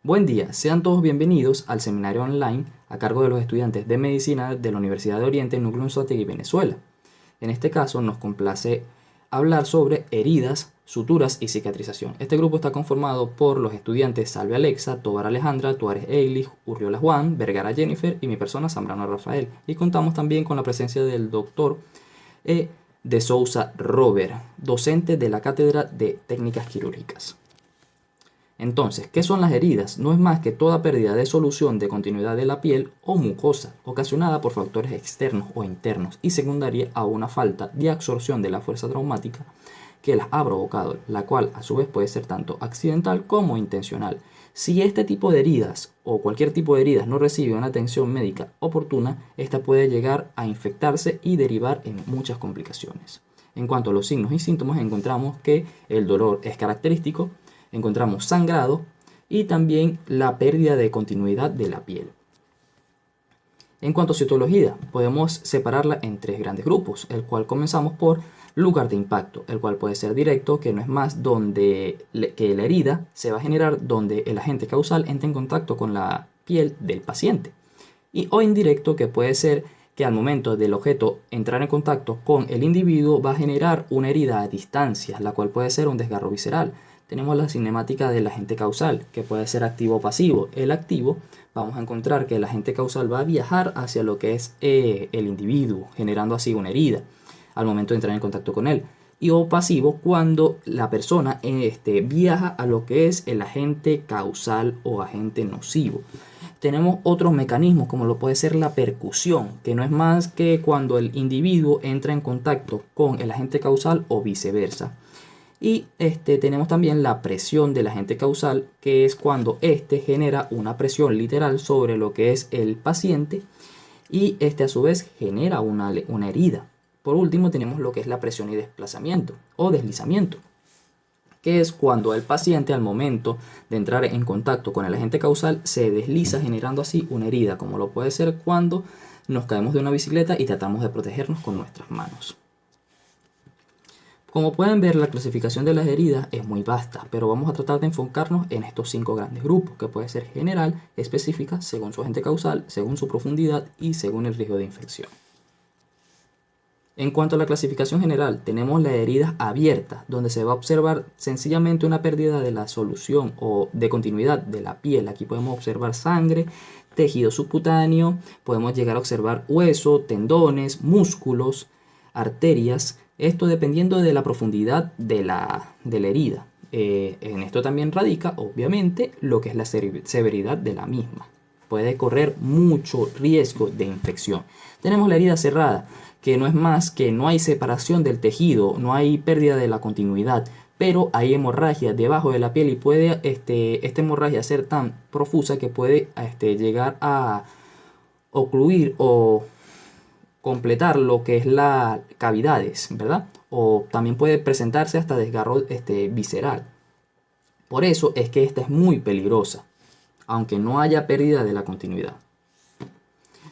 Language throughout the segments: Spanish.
Buen día, sean todos bienvenidos al seminario online a cargo de los estudiantes de Medicina de la Universidad de Oriente Núcleo Anzoátegui, Venezuela. En este caso nos complace hablar sobre heridas, suturas y cicatrización. Este grupo está conformado por los estudiantes Salve Alexa, Tobar Alejandra, Tuárez Eilis, Urriola Juan, Vergara Jennifer y mi persona Zambrano Rafael. Y contamos también con la presencia del doctor de Souza Robert, docente de la Cátedra de Técnicas Quirúrgicas. Entonces, ¿qué son las heridas? No es más que toda pérdida de solución de continuidad de la piel o mucosa, ocasionada por factores externos o internos y secundaria a una falta de absorción de la fuerza traumática que las ha provocado, la cual a su vez puede ser tanto accidental como intencional. Si este tipo de heridas o cualquier tipo de heridas no recibe una atención médica oportuna, esta puede llegar a infectarse y derivar en muchas complicaciones. En cuanto a los signos y síntomas, encontramos que el dolor es característico, encontramos sangrado y también la pérdida de continuidad de la piel. En cuanto a citología, podemos separarla en tres grandes grupos, el cual comenzamos por lugar de impacto, el cual puede ser directo, que no es más que la herida se va a generar donde el agente causal entra en contacto con la piel del paciente. O indirecto, que puede ser que al momento del objeto entrar en contacto con el individuo va a generar una herida a distancia, la cual puede ser un desgarro visceral. Tenemos la cinemática del agente causal, que puede ser activo o pasivo. El activo, vamos a encontrar que el agente causal va a viajar hacia lo que es el individuo, generando así una herida al momento de entrar en contacto con él. Y o pasivo, cuando la persona viaja a lo que es el agente causal o agente nocivo. Tenemos otros mecanismos como lo puede ser la percusión, que no es más que cuando el individuo entra en contacto con el agente causal o viceversa. Y tenemos también la presión del agente causal, que es cuando genera una presión literal sobre lo que es el paciente y a su vez genera una herida. Por último tenemos lo que es la presión y desplazamiento o deslizamiento, que es cuando el paciente al momento de entrar en contacto con el agente causal se desliza generando así una herida, como lo puede ser cuando nos caemos de una bicicleta y tratamos de protegernos con nuestras manos. Como pueden ver, la clasificación de las heridas es muy vasta, pero vamos a tratar de enfocarnos en estos 5 grandes grupos, que puede ser general, específica, según su agente causal, según su profundidad y según el riesgo de infección. En cuanto a la clasificación general, tenemos las heridas abiertas, donde se va a observar sencillamente una pérdida de la solución o de continuidad de la piel. Aquí podemos observar sangre, tejido subcutáneo, podemos llegar a observar hueso, tendones, músculos, arterias, esto dependiendo de la profundidad de la herida. En esto también radica, obviamente, lo que es la severidad de la misma. Puede correr mucho riesgo de infección. Tenemos la herida cerrada, que no es más que no hay separación del tejido, no hay pérdida de la continuidad, pero hay hemorragia debajo de la piel y puede esta hemorragia ser tan profusa que puede llegar a ocluir o completar lo que es las cavidades, ¿verdad? O también puede presentarse hasta desgarro visceral. Por eso es que esta es muy peligrosa, aunque no haya pérdida de la continuidad.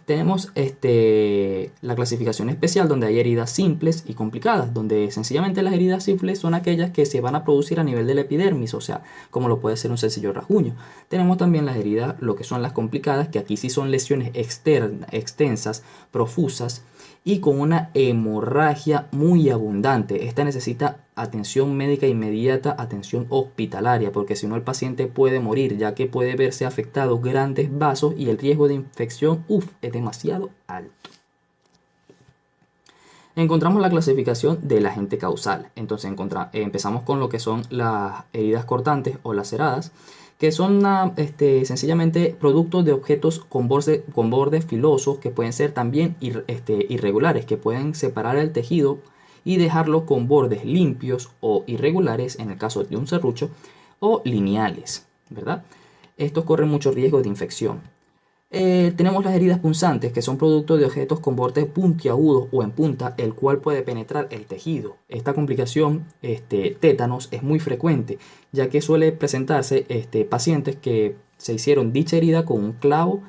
Tenemos la clasificación especial, donde hay heridas simples y complicadas, donde sencillamente las heridas simples son aquellas que se van a producir a nivel de la epidermis, o sea, como lo puede ser un sencillo rasguño. Tenemos también las heridas, lo que son las complicadas, que aquí sí son lesiones extensas, profusas y con una hemorragia muy abundante. Esta necesita atención médica inmediata, atención hospitalaria, porque si no el paciente puede morir, ya que puede verse afectados grandes vasos y el riesgo de infección es demasiado alto. Encontramos la clasificación del agente causal. Entonces empezamos con lo que son las heridas cortantes o laceradas, que son sencillamente productos de objetos con bordes filosos, que pueden ser también irregulares, que pueden separar el tejido y dejarlo con bordes limpios o irregulares en el caso de un serrucho, o lineales, ¿verdad? Estos corren mucho riesgo de infección. Tenemos las heridas punzantes, que son producto de objetos con bordes puntiagudos o en punta, el cual puede penetrar el tejido. Esta complicación, tétanos, es muy frecuente, ya que suele presentarse pacientes que se hicieron dicha herida con un clavo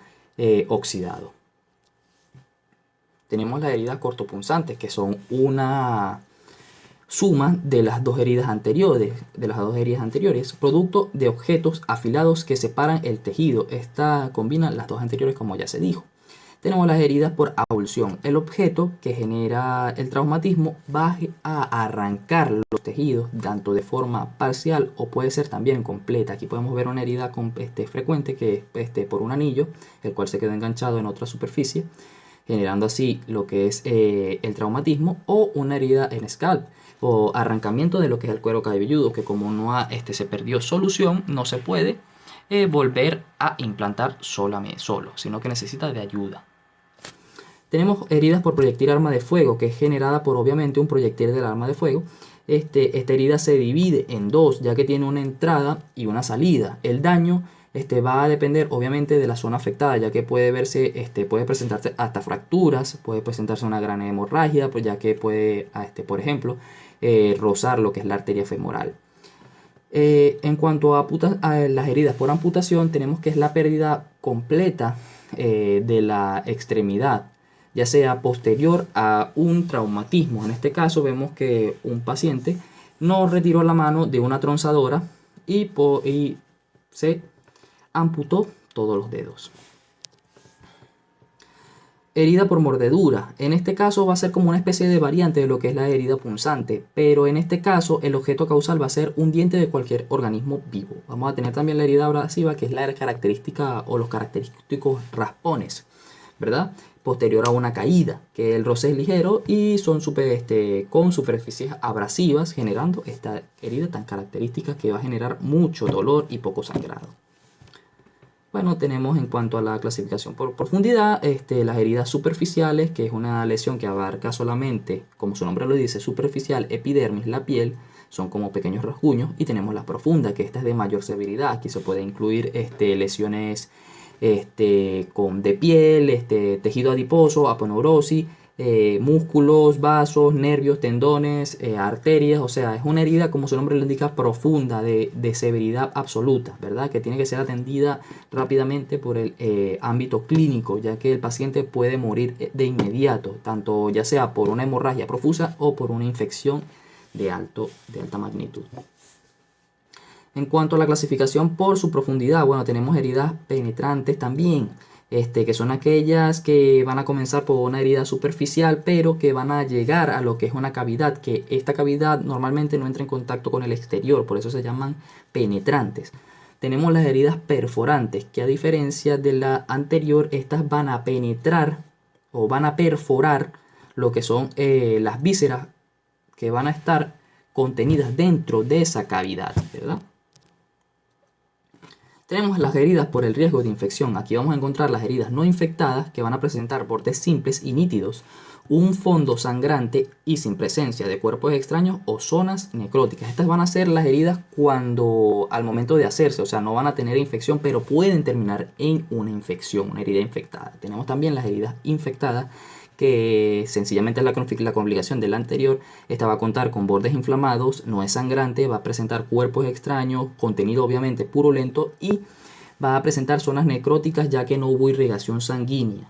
oxidado. Tenemos las heridas cortopunzantes, que son una suma de las dos heridas anteriores, producto de objetos afilados que separan el tejido. Esta combina las dos anteriores, como ya se dijo. Tenemos las heridas por avulsión. El objeto que genera el traumatismo va a arrancar los tejidos, tanto de forma parcial o puede ser también completa. Aquí podemos ver una herida frecuente que es por un anillo, el cual se queda enganchado en otra superficie, generando así lo que es el traumatismo, o una herida en scalp o arrancamiento de lo que es el cuero cabelludo, que como no se perdió solución, no se puede volver a implantar solo, sino que necesita de ayuda. Tenemos heridas por proyectil arma de fuego, que es generada por obviamente un proyectil del arma de fuego. Esta herida se divide en dos, ya que tiene una entrada y una salida. El daño va a depender obviamente de la zona afectada, ya que puede presentarse hasta fracturas, puede presentarse una gran hemorragia, pues ya que puede, por ejemplo, rozar lo que es la arteria femoral. En cuanto a las heridas por amputación, tenemos que es la pérdida completa de la extremidad, ya sea posterior a un traumatismo. En este caso vemos que un paciente no retiró la mano de una tronzadora y se amputó todos los dedos. Herida por mordedura. En este caso va a ser como una especie de variante de lo que es la herida punzante, pero en este caso el objeto causal va a ser un diente de cualquier organismo vivo. Vamos a tener también la herida abrasiva, que es la característica o los característicos raspones, ¿verdad? Posterior a una caída, que el roce es ligero y son con superficies abrasivas, generando esta herida tan característica que va a generar mucho dolor y poco sangrado. Bueno, tenemos en cuanto a la clasificación por profundidad, las heridas superficiales, que es una lesión que abarca solamente, como su nombre lo dice, superficial, epidermis, la piel, son como pequeños rasguños, y tenemos la profunda, que esta es de mayor severidad. Aquí se puede incluir lesiones de piel, tejido adiposo, aponeurosis, músculos, vasos, nervios, tendones, arterias. O sea, es una herida, como su nombre lo indica, profunda, de severidad absoluta, ¿verdad? Que tiene que ser atendida rápidamente por el ámbito clínico, ya que el paciente puede morir de inmediato, tanto ya sea por una hemorragia profusa o por una infección de alta magnitud. En cuanto a la clasificación por su profundidad, bueno, tenemos heridas penetrantes también, que son aquellas que van a comenzar por una herida superficial, pero que van a llegar a lo que es una cavidad, que esta cavidad normalmente no entra en contacto con el exterior, por eso se llaman penetrantes. Tenemos las heridas perforantes, que a diferencia de la anterior, estas van a penetrar o van a perforar lo que son las vísceras, que van a estar contenidas dentro de esa cavidad, ¿verdad? Tenemos las heridas por el riesgo de infección. Aquí vamos a encontrar las heridas no infectadas, que van a presentar bordes simples y nítidos, un fondo sangrante y sin presencia de cuerpos extraños o zonas necróticas. Estas van a ser las heridas al momento de hacerse, o sea, no van a tener infección, pero pueden terminar en una infección, una herida infectada. Tenemos también las heridas infectadas, que sencillamente es la complicación de la anterior. Esta va a contar con bordes inflamados, no es sangrante, va a presentar cuerpos extraños, contenido obviamente purulento, y va a presentar zonas necróticas, ya que no hubo irrigación sanguínea.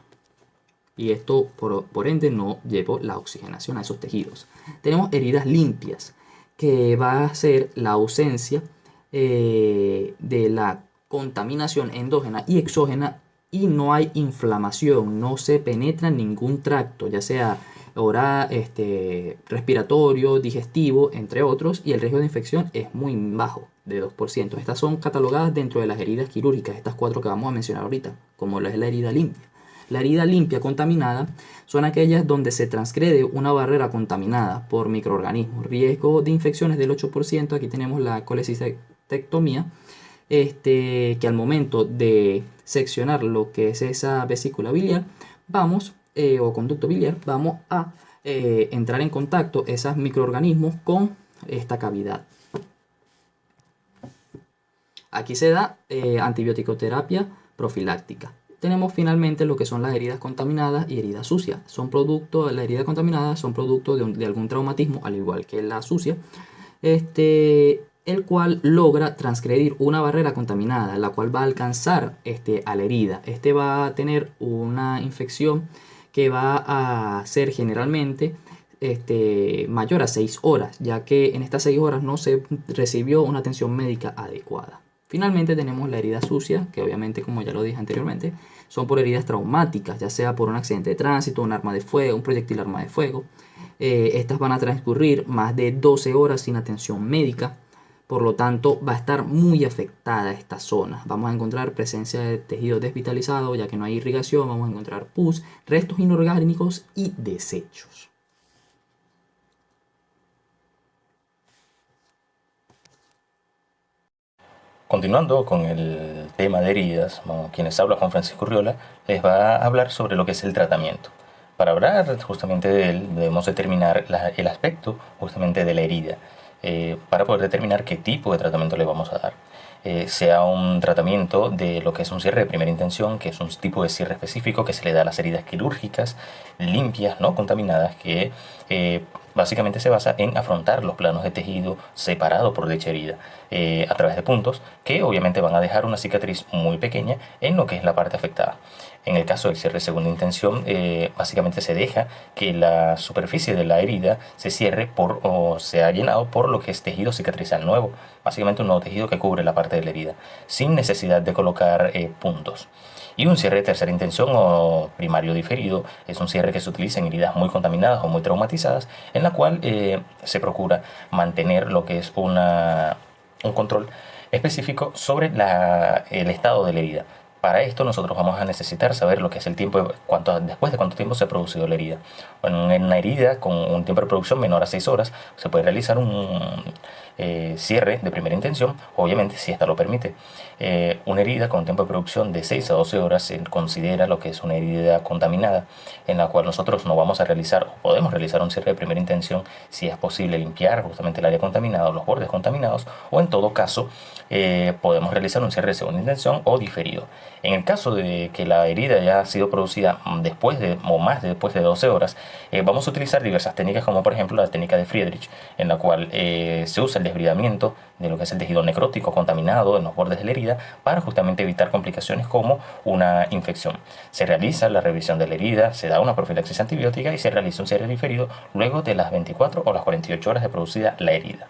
Y esto, por ende, no llevó la oxigenación a esos tejidos. Tenemos heridas limpias, que va a ser la ausencia de la contaminación endógena y exógena, y no hay inflamación, no se penetra en ningún tracto, ya sea oral, respiratorio, digestivo, entre otros, y el riesgo de infección es muy bajo, de 2%. Estas son catalogadas dentro de las heridas quirúrgicas, estas 4 que vamos a mencionar ahorita, como es la herida limpia. La herida limpia contaminada son aquellas donde se transgrede una barrera contaminada por microorganismos. Riesgo de infecciones del 8%. Aquí tenemos la colecistectomía, que al momento de seccionar lo que es esa vesícula biliar, o conducto biliar, vamos a entrar en contacto esos microorganismos con esta cavidad. Aquí se da antibiótico-terapia profiláctica. Tenemos finalmente lo que son las heridas contaminadas y heridas sucias. La herida contaminada son producto de algún traumatismo, al igual que la sucia, el cual logra transgredir una barrera contaminada, la cual va a alcanzar a la herida. Va a tener una infección que va a ser generalmente mayor a 6 horas, ya que en estas 6 horas no se recibió una atención médica adecuada. Finalmente tenemos la herida sucia, que obviamente, como ya lo dije anteriormente, son por heridas traumáticas, ya sea por un accidente de tránsito, un arma de fuego, un proyectil arma de fuego. Estas van a transcurrir más de 12 horas sin atención médica. Por lo tanto, va a estar muy afectada esta zona. Vamos a encontrar presencia de tejido desvitalizado, ya que no hay irrigación. Vamos a encontrar pus, restos inorgánicos y desechos. Continuando con el tema de heridas, quienes habla Juan Francisco Urriola les va a hablar sobre lo que es el tratamiento. Para hablar justamente de él, debemos determinar el aspecto justamente de la herida, para poder determinar qué tipo de tratamiento le vamos a dar. Sea un tratamiento de lo que es un cierre de primera intención, que es un tipo de cierre específico que se le da a las heridas quirúrgicas, limpias, no contaminadas, que básicamente se basa en afrontar los planos de tejido separado por dicha herida, a través de puntos que obviamente van a dejar una cicatriz muy pequeña en lo que es la parte afectada. En el caso del cierre de segunda intención, básicamente se deja que la superficie de la herida se cierre o se ha llenado por lo que es tejido cicatrizal nuevo, básicamente un nuevo tejido que cubre la parte de la herida, sin necesidad de colocar puntos. Y un cierre de tercera intención o primario diferido es un cierre que se utiliza en heridas muy contaminadas o muy traumatizadas, en la cual se procura mantener lo que es un control específico sobre el estado de la herida. Para esto nosotros vamos a necesitar saber lo que es el tiempo, después de cuánto tiempo se ha producido la herida. Bueno, en una herida con un tiempo de producción menor a 6 horas se puede realizar un cierre de primera intención, obviamente si esta lo permite. Una herida con un tiempo de producción de 6 a 12 horas se considera lo que es una herida contaminada, en la cual nosotros no vamos a realizar o podemos realizar un cierre de primera intención si es posible limpiar justamente el área contaminada o los bordes contaminados, o en todo caso podemos realizar un cierre de segunda intención o diferido. En el caso de que la herida ya ha sido producida después después de 12 horas, vamos a utilizar diversas técnicas, como por ejemplo la técnica de Friedrich, en la cual se usa el desbridamiento de lo que es el tejido necrótico contaminado en los bordes de la herida para justamente evitar complicaciones como una infección. Se realiza la revisión de la herida, se da una profilaxis antibiótica y se realiza un cierre diferido luego de las 24 o las 48 horas de producida la herida.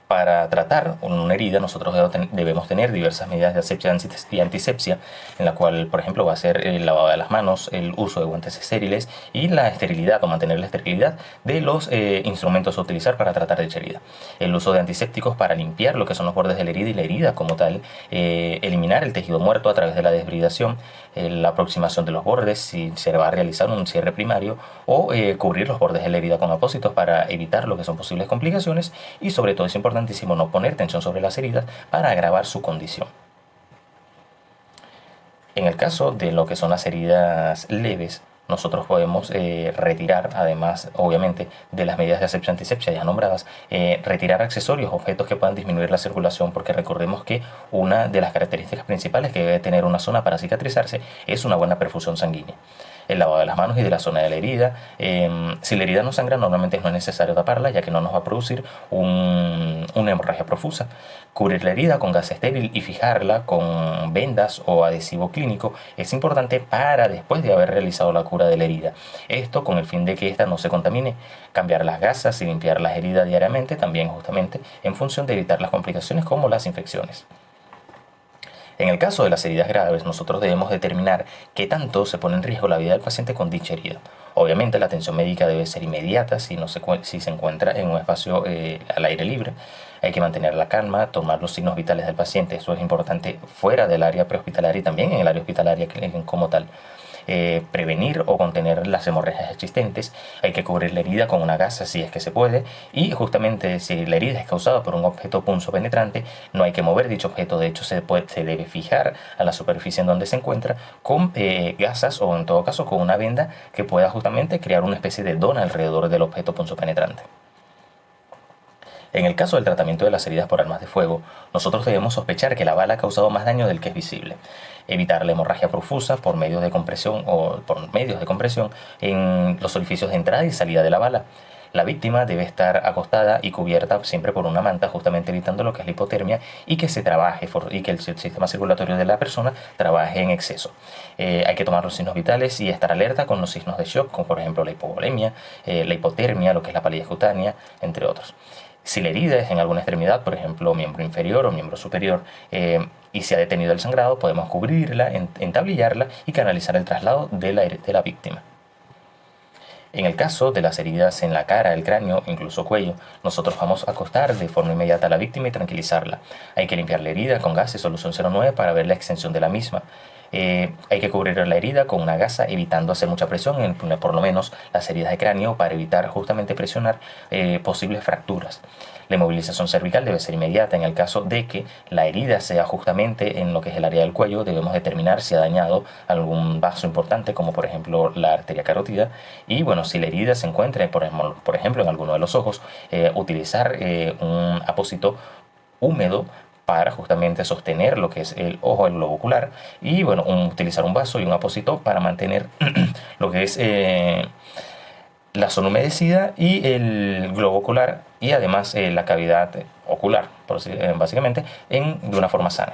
Para tratar una herida nosotros debemos tener diversas medidas de asepsia y antisepsia, en la cual, por ejemplo, va a ser el lavado de las manos, el uso de guantes estériles y la esterilidad o mantener la esterilidad de los instrumentos a utilizar para tratar dicha herida. El uso de antisépticos para limpiar lo que son los bordes de la herida y la herida como tal, eliminar el tejido muerto a través de la desbridación, la aproximación de los bordes si se va a realizar un cierre primario, o cubrir los bordes de la herida con apósitos para evitar lo que son posibles complicaciones, y sobre todo es importantísimo no poner tensión sobre las heridas para agravar su condición. En el caso de lo que son las heridas leves, nosotros podemos retirar, además obviamente de las medidas de asepsia antisepsia ya nombradas, retirar accesorios, objetos que puedan disminuir la circulación, porque recordemos que una de las características principales que debe tener una zona para cicatrizarse es una buena perfusión sanguínea. El lavado de las manos y de la zona de la herida. Si la herida no sangra, normalmente no es necesario taparla, ya que no nos va a producir una hemorragia profusa. Cubrir la herida con gas estéril y fijarla con vendas o adhesivo clínico es importante para después de haber realizado la cura de la herida. Esto con el fin de que ésta no se contamine. Cambiar las gasas y limpiar las heridas diariamente, también justamente en función de evitar las complicaciones como las infecciones. En el caso de las heridas graves, nosotros debemos determinar qué tanto se pone en riesgo la vida del paciente con dicha herida. Obviamente la atención médica debe ser inmediata si se encuentra en un espacio al aire libre. Hay que mantener la calma, tomar los signos vitales del paciente. Eso es importante fuera del área prehospitalaria y también en el área hospitalaria como tal. Prevenir o contener las hemorragias existentes. Hay que cubrir la herida con una gasa si es que se puede, y justamente si la herida es causada por un objeto punzopenetrante, no hay que mover dicho objeto. De hecho, se debe fijar a la superficie en donde se encuentra con gasas, o en todo caso con una venda que pueda justamente crear una especie de dona alrededor del objeto punzopenetrante. En el caso del tratamiento de las heridas por armas de fuego, nosotros debemos sospechar que la bala ha causado más daño del que es visible. Evitar la hemorragia profusa por medios de compresión en los orificios de entrada y salida de la bala. La víctima debe estar acostada y cubierta siempre por una manta, justamente evitando lo que es la hipotermia y que se trabaje y que el sistema circulatorio de la persona trabaje en exceso. Hay que tomar los signos vitales y estar alerta con los signos de shock, como por ejemplo la hipovolemia, la hipotermia, lo que es la palidez cutánea, entre otros. Si la herida es en alguna extremidad, por ejemplo miembro inferior o miembro superior, y se ha detenido el sangrado, podemos cubrirla, entablillarla y canalizar el traslado de la víctima. En el caso de las heridas en la cara, el cráneo, incluso cuello, nosotros vamos a acostar de forma inmediata a la víctima y tranquilizarla. Hay que limpiar la herida con gas y solución 09 para ver la extensión de la misma. Hay que cubrir la herida con una gasa evitando hacer mucha presión en por lo menos las heridas de cráneo para evitar justamente presionar posibles fracturas. La inmovilización cervical debe ser inmediata. En el caso de que la herida sea justamente en lo que es el área del cuello, debemos determinar si ha dañado algún vaso importante, como por ejemplo la arteria carótida. Y bueno, si la herida se encuentra, por ejemplo, en alguno de los ojos, utilizar un apósito húmedo para justamente sostener lo que es el ojo, el globo ocular, y bueno, utilizar un vaso y un apósito para mantener lo que es la zona humedecida y el globo ocular y además la cavidad ocular, básicamente, de una forma sana.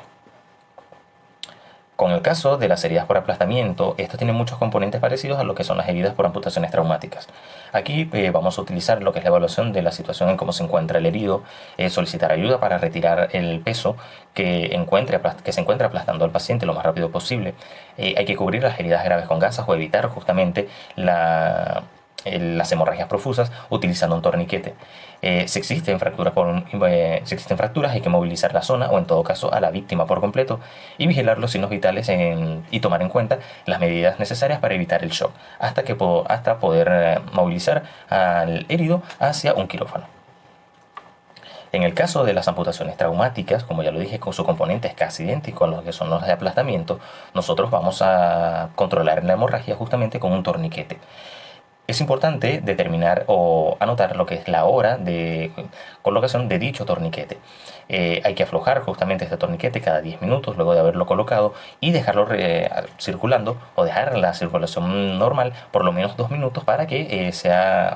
Con el caso de las heridas por aplastamiento, estas tienen muchos componentes parecidos a lo que son las heridas por amputaciones traumáticas. Aquí vamos a utilizar lo que es la evaluación de la situación en cómo se encuentra el herido, solicitar ayuda para retirar el peso que se encuentra aplastando al paciente lo más rápido posible. Hay que cubrir las heridas graves con gasas o evitar justamente las hemorragias profusas utilizando un torniquete. Si existen fracturas, hay que movilizar la zona o en todo caso a la víctima por completo y vigilar los signos vitales y tomar en cuenta las medidas necesarias para evitar el shock hasta poder movilizar al herido hacia un quirófano. En el caso de las amputaciones traumáticas, como ya lo dije, con su componente es casi idéntico a los que son los de aplastamiento, nosotros vamos a controlar la hemorragia justamente con un torniquete. Es importante determinar o anotar lo que es la hora de colocación de dicho torniquete. Hay que aflojar justamente este torniquete cada 10 minutos luego de haberlo colocado y dejarlo circulando o dejar la circulación normal por lo menos 2 minutos para que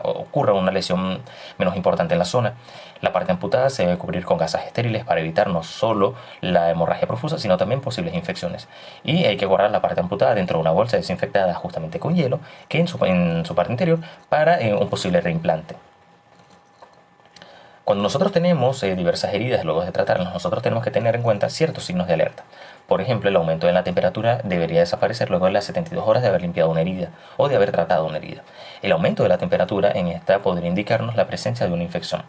ocurra una lesión menos importante en la zona. La parte amputada se debe cubrir con gasas estériles para evitar no solo la hemorragia profusa, sino también posibles infecciones. Y hay que guardar la parte amputada dentro de una bolsa desinfectada justamente con hielo, que en su parte interior, para un posible reimplante. Cuando nosotros tenemos diversas heridas luego de tratarlas, nosotros tenemos que tener en cuenta ciertos signos de alerta. Por ejemplo, el aumento de la temperatura debería desaparecer luego de las 72 horas de haber limpiado una herida o de haber tratado una herida. El aumento de la temperatura en esta podría indicarnos la presencia de una infección.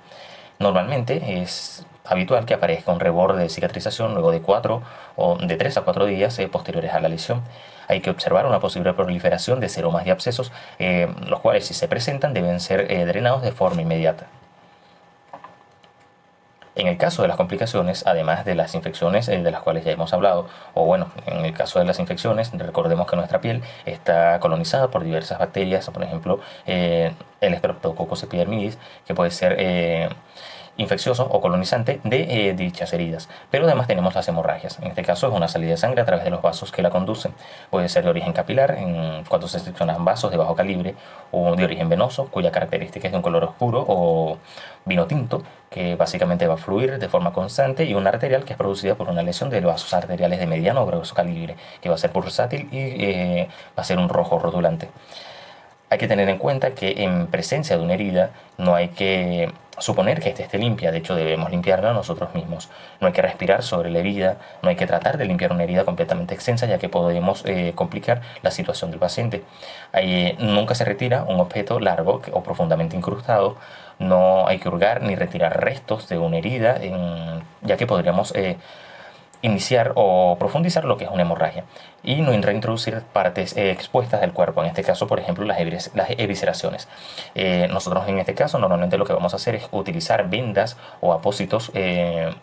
Normalmente es habitual que aparezca un reborde de cicatrización luego de 3 a 4 días posteriores a la lesión. Hay que observar una posible proliferación de seromas y abscesos, los cuales si se presentan deben ser drenados de forma inmediata. En el caso de las complicaciones, además de las infecciones de las cuales ya hemos hablado, o bueno, en el caso de las infecciones, recordemos que nuestra piel está colonizada por diversas bacterias, por ejemplo, el Streptococcus epidermidis, que puede ser infeccioso o colonizante de dichas heridas. Pero además tenemos las hemorragias. En este caso es una salida de sangre a través de los vasos que la conducen. Puede ser de origen capilar, cuando se seccionan vasos de bajo calibre, o de origen venoso, cuya característica es de un color oscuro o vino tinto, que básicamente va a fluir de forma constante, y una arterial que es producida por una lesión de vasos arteriales de mediano o grueso calibre, que va a ser pulsátil y va a ser un rojo rotulante. Hay que tener en cuenta que en presencia de una herida no hay que suponer que ésta esté limpia, de hecho debemos limpiarla nosotros mismos. No hay que respirar sobre la herida, no hay que tratar de limpiar una herida completamente extensa, ya que podemos complicar la situación del paciente. Nunca se retira un objeto largo o profundamente incrustado, no hay que hurgar ni retirar restos de una herida, ya que podríamos iniciar o profundizar lo que es una hemorragia, y no reintroducir partes expuestas del cuerpo, en este caso por ejemplo las evisceraciones. Nosotros en este caso normalmente lo que vamos a hacer es utilizar vendas o apósitos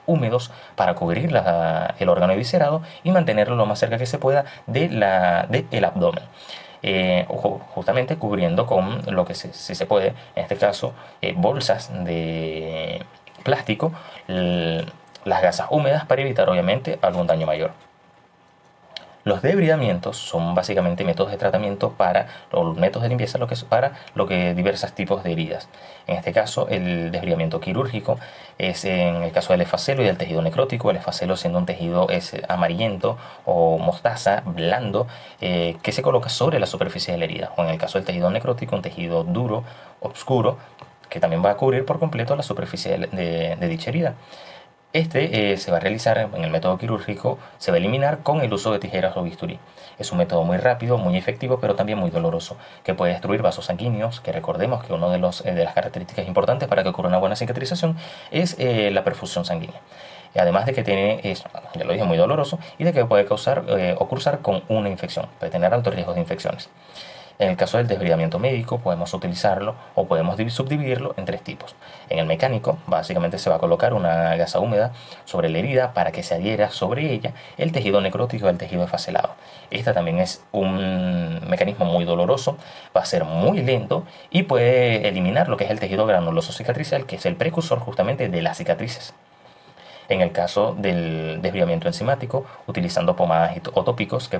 húmedos para cubrir el órgano eviscerado y mantenerlo lo más cerca que se pueda del abdomen. Justamente cubriendo con lo que si se puede, en este caso bolsas de plástico, las gasas húmedas, para evitar obviamente algún daño mayor. Los debridamientos son básicamente métodos de tratamiento o métodos de limpieza para diversos tipos de heridas. En este caso, el desbridamiento quirúrgico es en el caso del esfacelo y del tejido necrótico, el esfacelo siendo un tejido amarillento o mostaza, blando, que se coloca sobre la superficie de la herida. O en el caso del tejido necrótico, un tejido duro, oscuro, que también va a cubrir por completo la superficie de dicha herida. Se va a realizar en el método quirúrgico, se va a eliminar con el uso de tijeras o bisturí. Es un método muy rápido, muy efectivo, pero también muy doloroso, que puede destruir vasos sanguíneos, que recordemos que una de las características importantes para que ocurra una buena cicatrización es la perfusión sanguínea. Además de que ya lo dije, muy doloroso y de que puede causar o cursar con una infección, puede tener altos riesgos de infecciones. En el caso del desbridamiento médico podemos utilizarlo o podemos subdividirlo en tres tipos. En el mecánico, básicamente se va a colocar una gasa húmeda sobre la herida para que se adhiera sobre ella el tejido necrótico y el tejido esfacelado. Esta también es un mecanismo muy doloroso, va a ser muy lento y puede eliminar lo que es el tejido granuloso cicatricial, que es el precursor justamente de las cicatrices. En el caso del desbridamiento enzimático, utilizando pomadas o tópicos que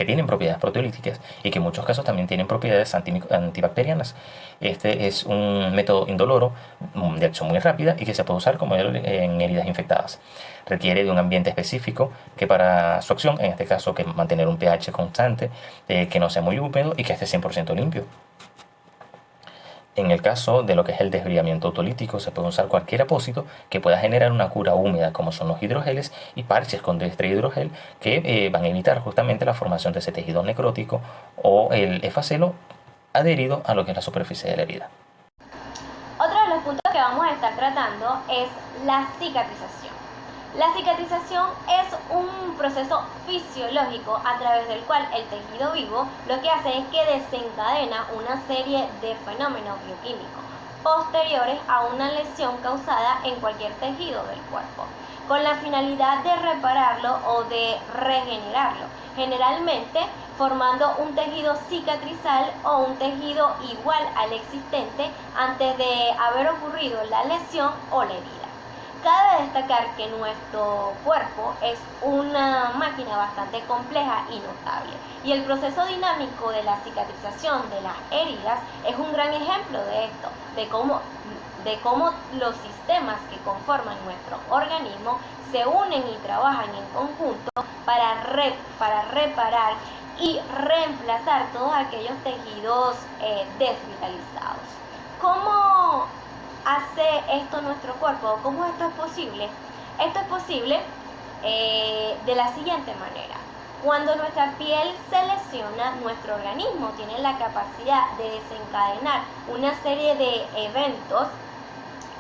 tienen propiedades proteolíticas y que en muchos casos también tienen propiedades antibacterianas. Este es un método indoloro, de acción muy rápida y que se puede usar como en heridas infectadas. Requiere de un ambiente específico que para su acción, en este caso, que mantener un pH constante, que no sea muy húmedo y que esté 100% limpio. En el caso de lo que es el desbridamiento autolítico, se puede usar cualquier apósito que pueda generar una cura húmeda, como son los hidrogeles y parches con hidrogel, que van a evitar justamente la formación de ese tejido necrótico o el esfacelo adherido a lo que es la superficie de la herida. Otro de los puntos que vamos a estar tratando es la cicatrización. La cicatrización es un proceso fisiológico a través del cual el tejido vivo lo que hace es que desencadena una serie de fenómenos bioquímicos posteriores a una lesión causada en cualquier tejido del cuerpo, con la finalidad de repararlo o de regenerarlo, generalmente formando un tejido cicatrizal o un tejido igual al existente antes de haber ocurrido la lesión o la herida. Cabe destacar que nuestro cuerpo es una máquina bastante compleja y notable, y el proceso dinámico de la cicatrización de las heridas es un gran ejemplo de esto, de cómo los sistemas que conforman nuestro organismo se unen y trabajan en conjunto para reparar y reemplazar todos aquellos tejidos desvitalizados. ¿Cómo hace esto nuestro cuerpo? ¿Cómo esto es posible? Esto es posible de la siguiente manera. Cuando nuestra piel se lesiona, nuestro organismo tiene la capacidad de desencadenar una serie de eventos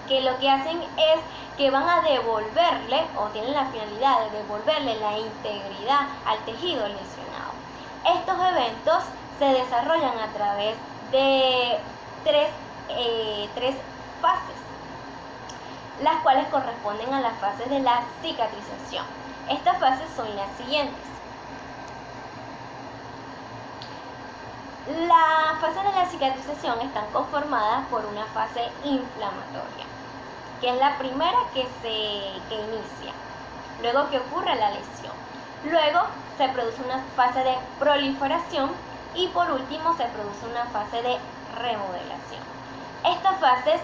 que lo que hacen es que van a devolverle, o tienen la finalidad de devolverle la integridad al tejido lesionado. Estos eventos se desarrollan a través de tres fases, las cuales corresponden a las fases de la cicatrización. Estas fases son las siguientes. Las fases de la cicatrización están conformadas por una fase inflamatoria, que es la primera que inicia, luego que ocurre la lesión. Luego se produce una fase de proliferación y por último se produce una fase de remodelación. Estas fases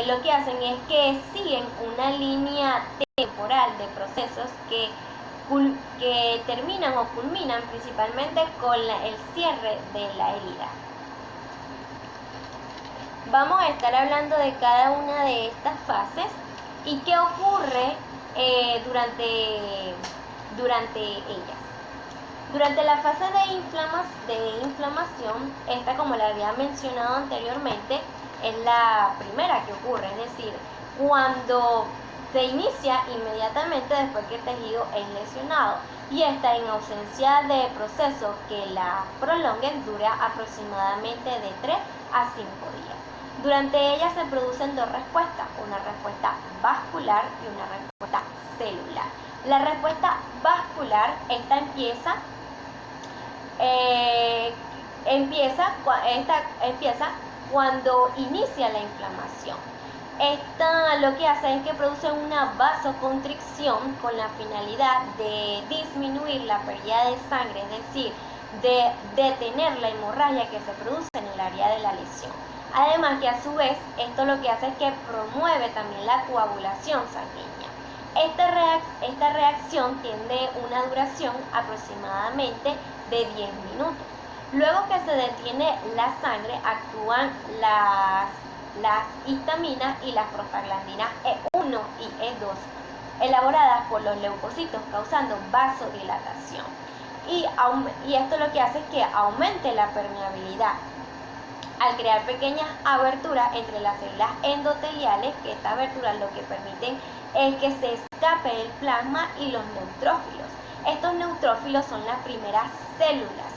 lo que hacen es que siguen una línea temporal de procesos que terminan o culminan principalmente con el cierre de la herida. Vamos a estar hablando de cada una de estas fases y qué ocurre durante ellas. Durante la fase de inflamación, esta, como la había mencionado anteriormente, es la primera que ocurre, es decir, cuando se inicia inmediatamente después que el tejido es lesionado, y esta, en ausencia de procesos que la prolonguen, dura aproximadamente de 3 a 5 días. Durante ella se producen dos respuestas, una respuesta vascular y una respuesta celular. La respuesta vascular, esta empieza cuando inicia la inflamación. Esta lo que hace es que produce una vasoconstricción con la finalidad de disminuir la pérdida de sangre, es decir, de detener la hemorragia que se produce en el área de la lesión. Además que a su vez esto lo que hace es que promueve también la coagulación sanguínea. Esta reacción tiene una duración aproximadamente de 10 minutos. Luego que se detiene la sangre, actúan las histaminas y las prostaglandinas E1 y E2, elaboradas por los leucocitos, causando vasodilatación. Y esto lo que hace es que aumente la permeabilidad al crear pequeñas aberturas entre las células endoteliales, que estas aberturas lo que permiten es que se escape el plasma y los neutrófilos. Estos neutrófilos son las primeras células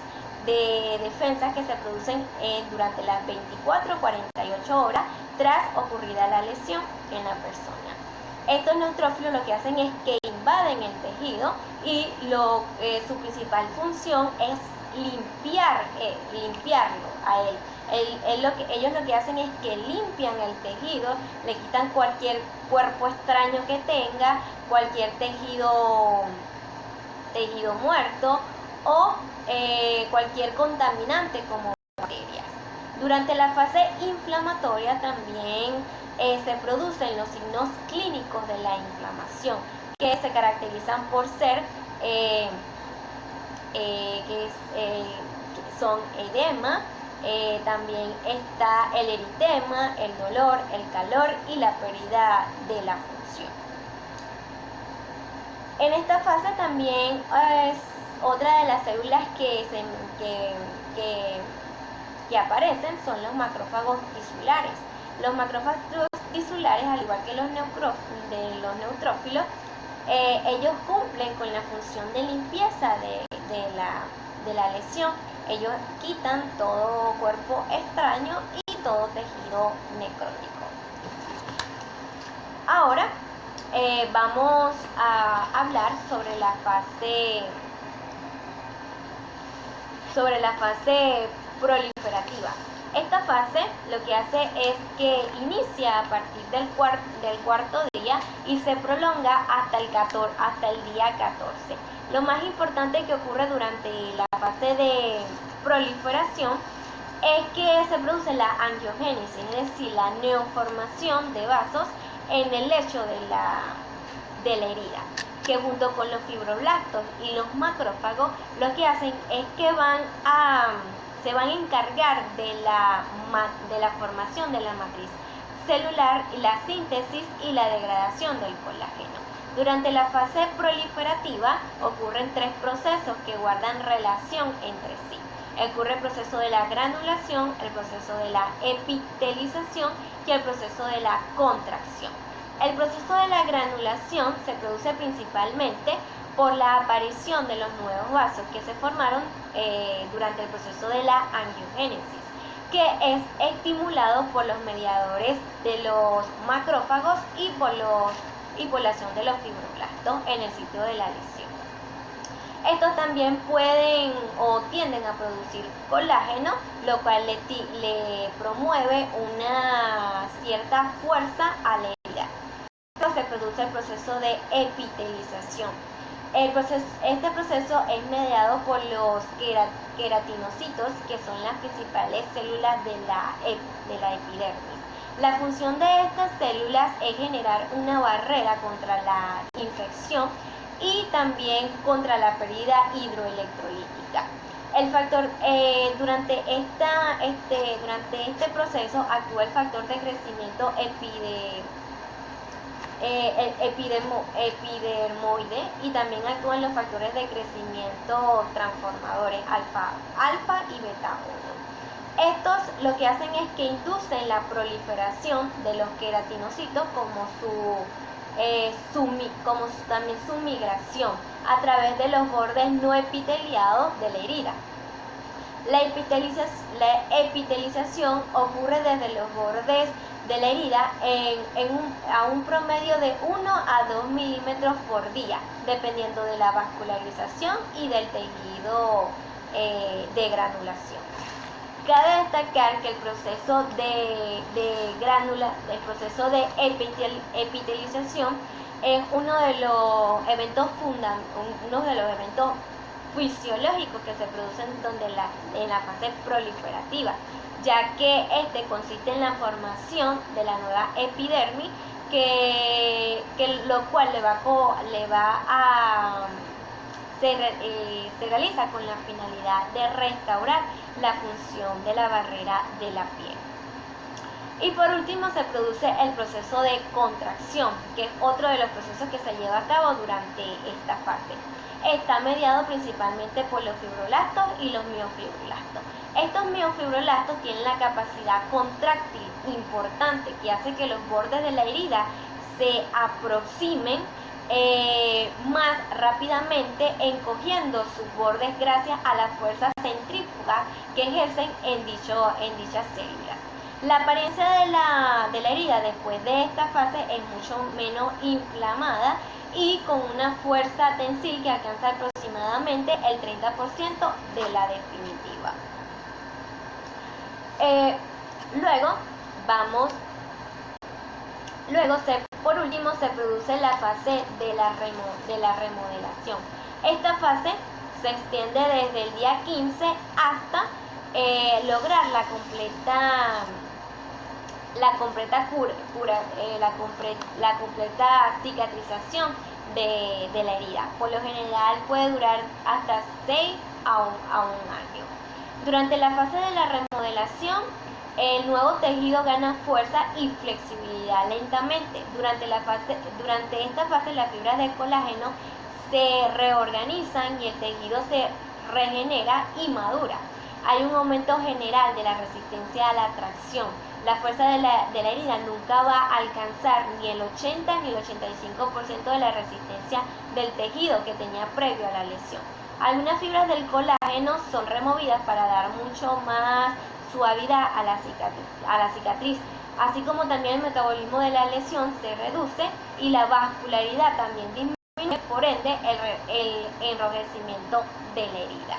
de defensa que se producen durante las 24 o 48 horas tras ocurrida la lesión en la persona. Estos neutrófilos lo que hacen es que invaden el tejido y su principal función es limpiarlo a él. Ellos lo que hacen es que limpian el tejido, le quitan cualquier cuerpo extraño que tenga, cualquier tejido muerto o cualquier contaminante como bacterias. Durante la fase inflamatoria también se producen los signos clínicos de la inflamación, que se caracterizan por ser son edema, también está el eritema, el dolor, el calor y la pérdida de la función. En esta fase también otra de las células que aparecen son los macrófagos tisulares. Los macrófagos tisulares, al igual que los neutrófilos, ellos cumplen con la función de limpieza de la lesión. Ellos quitan todo cuerpo extraño y todo tejido necrótico. Ahora vamos a hablar sobre la fase proliferativa. Esta fase lo que hace es que inicia a partir del cuarto día y se prolonga hasta el día 14. Lo más importante que ocurre durante la fase de proliferación es que se produce la angiogénesis, es decir, la neoformación de vasos en el lecho de la herida, que junto con los fibroblastos y los macrófagos lo que hacen es que se van a encargar de la formación de la matriz celular, la síntesis y la degradación del colágeno. Durante la fase proliferativa ocurren tres procesos que guardan relación entre sí. Ocurre el proceso de la granulación, el proceso de la epitelización y el proceso de la contracción. El proceso de la granulación se produce principalmente por la aparición de los nuevos vasos que se formaron durante el proceso de la angiogénesis, que es estimulado por los mediadores de los macrófagos y por la acción de los fibroblastos en el sitio de la lesión. Estos también pueden o tienden a producir colágeno, lo cual le promueve una cierta fuerza a la herida. Se produce el proceso de epitelización. Este proceso es mediado por los queratinocitos, que son las principales células de la epidermis. La función de estas células es generar una barrera contra la infección y también contra la pérdida hidroelectrolítica. Durante este proceso actúa el factor de crecimiento epidermoide y también actúan los factores de crecimiento transformadores alfa y beta 1. Estos lo que hacen es que inducen la proliferación de los queratinocitos como también su migración a través de los bordes no epiteliados de la herida. La epitelización ocurre desde los bordes de la herida a un promedio de 1 a 2 milímetros por día, dependiendo de la vascularización y del tejido de granulación. cabe destacar que el proceso de gránula, el proceso de epitelización es uno de los eventos fisiológicos que se producen en la fase proliferativa, ya que este consiste en la formación de la nueva epidermis, lo cual se realiza con la finalidad de restaurar la función de la barrera de la piel. Y por último se produce el proceso de contracción, que es otro de los procesos que se lleva a cabo durante esta fase. Está mediado principalmente por los fibroblastos y los miofibroblastos. Estos miofibroblastos tienen la capacidad contráctil importante que hace que los bordes de la herida se aproximen más rápidamente, encogiendo sus bordes gracias a las fuerzas centrífugas que ejercen en dichas células. La apariencia de la herida después de esta fase es mucho menos inflamada y con una fuerza tensil que alcanza aproximadamente el 30% de la definitiva. Por último se produce la fase de la remodelación. Esta fase se extiende desde el día 15 hasta lograr la completa cicatrización de la herida. Por lo general puede durar hasta 6 a un año. Durante la fase de la remodelación, el nuevo tejido gana fuerza y flexibilidad lentamente. Durante esta fase, las fibras de colágeno se reorganizan y el tejido se regenera y madura. Hay un aumento general de la resistencia a la tracción. La fuerza de la herida nunca va a alcanzar ni el 80 ni el 85% de la resistencia del tejido que tenía previo a la lesión. Algunas fibras del colágeno son removidas para dar mucho más suavidad a la cicatriz, así como también el metabolismo de la lesión se reduce y la vascularidad también disminuye, por ende el enrojecimiento de la herida.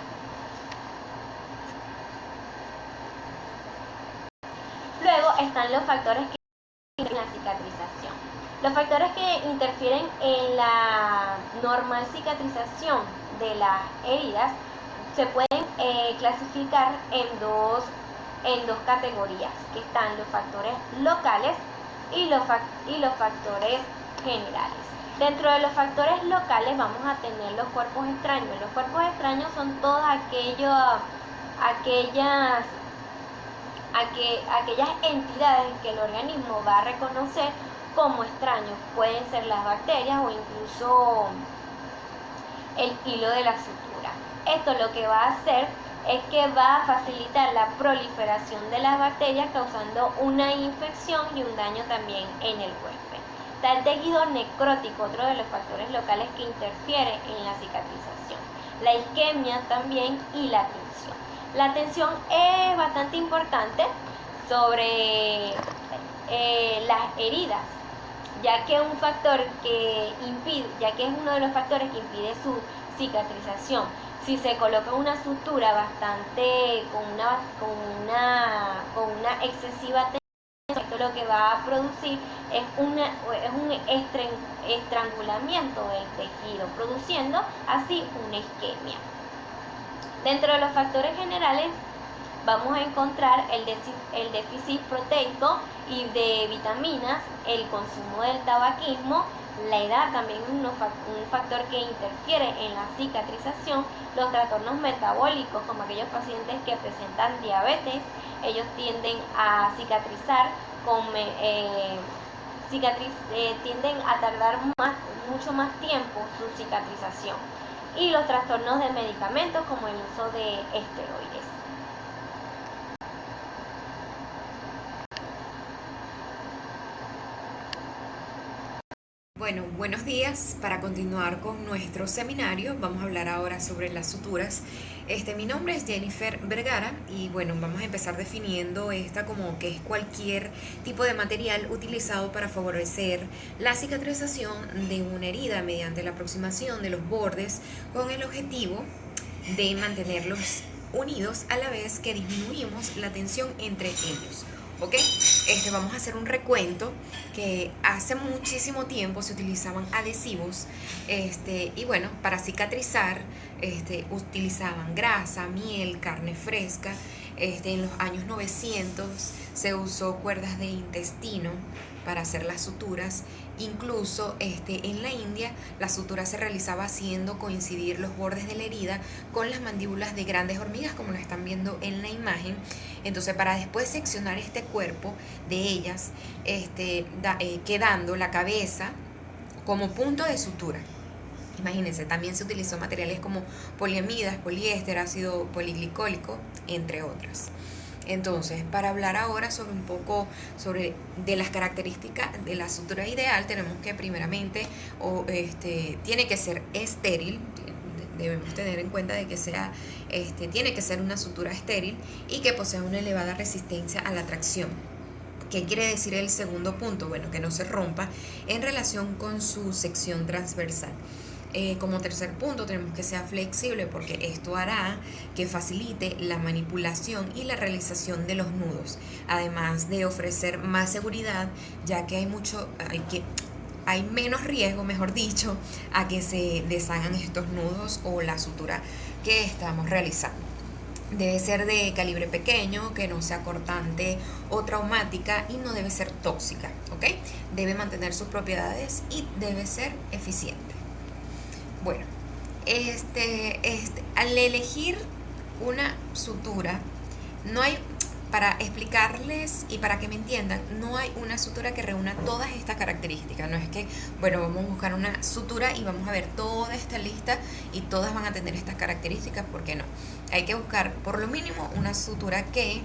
Luego están los factores que interfieren en la cicatrización. Los factores que interfieren en la normal cicatrización de las heridas se pueden clasificar en dos categorías, que están los factores locales y los factores generales. Dentro de los factores locales vamos a tener los cuerpos extraños. Los cuerpos extraños son todas aquellas entidades que el organismo va a reconocer como extraños. Pueden ser las bacterias o incluso el hilo de la sutura. Esto lo que va a hacer es que va a facilitar la proliferación de las bacterias, causando una infección y un daño también en el huésped. Está el tejido necrótico, otro de los factores locales que interfiere en la cicatrización. La isquemia también y la tensión. La tensión es bastante importante sobre las heridas, ya que es uno de los factores que impide su cicatrización. Si se coloca una sutura con una excesiva tensión, esto lo que va a producir es un estrangulamiento del tejido, produciendo así una isquemia. Dentro de los factores generales vamos a encontrar el déficit proteico y de vitaminas, el consumo del tabaquismo, la edad también es un factor que interfiere en la cicatrización, los trastornos metabólicos, como aquellos pacientes que presentan diabetes, ellos tienden a cicatrizar, tienden a tardar mucho más tiempo su cicatrización, y los trastornos de medicamentos como el uso de esteroides. Bueno, buenos días. Para continuar con nuestro seminario, vamos a hablar ahora sobre las suturas. Mi nombre es Jennifer Vergara y bueno, vamos a empezar definiendo esta como que es cualquier tipo de material utilizado para favorecer la cicatrización de una herida mediante la aproximación de los bordes con el objetivo de mantenerlos unidos a la vez que disminuimos la tensión entre ellos. ¿Ok? Vamos a hacer un recuento que hace muchísimo tiempo se utilizaban adhesivos y bueno, para cicatrizar utilizaban grasa, miel, carne fresca. En los años 900 se usó cuerdas de intestino para hacer las suturas. Incluso en la India la sutura se realizaba haciendo coincidir los bordes de la herida con las mandíbulas de grandes hormigas, como lo están viendo en la imagen. Entonces, para después seccionar este cuerpo de ellas, quedando la cabeza como punto de sutura. Imagínense, también se utilizó materiales como poliamidas, poliéster, ácido poliglicólico, entre otras. Entonces, para hablar ahora sobre un poco de las características de la sutura ideal, tenemos que primeramente tiene que ser estéril. Debemos tener en cuenta de que tiene que ser una sutura estéril y que posea una elevada resistencia a la tracción. ¿Qué quiere decir el segundo punto? Bueno, que no se rompa en relación con su sección transversal. Como tercer punto tenemos que sea flexible, porque esto hará que facilite la manipulación y la realización de los nudos, además de ofrecer más seguridad, ya que hay menos riesgo, mejor dicho, a que se deshagan estos nudos o la sutura que estamos realizando. Debe ser de calibre pequeño, que no sea cortante o traumática, y no debe ser tóxica, ¿ok? Debe mantener sus propiedades y debe ser eficiente. Bueno, al elegir una sutura, no hay, para explicarles y para que me entiendan, no hay una sutura que reúna todas estas características. No es que, bueno, vamos a buscar una sutura y vamos a ver toda esta lista y todas van a tener estas características, porque no. Hay que buscar por lo mínimo una sutura que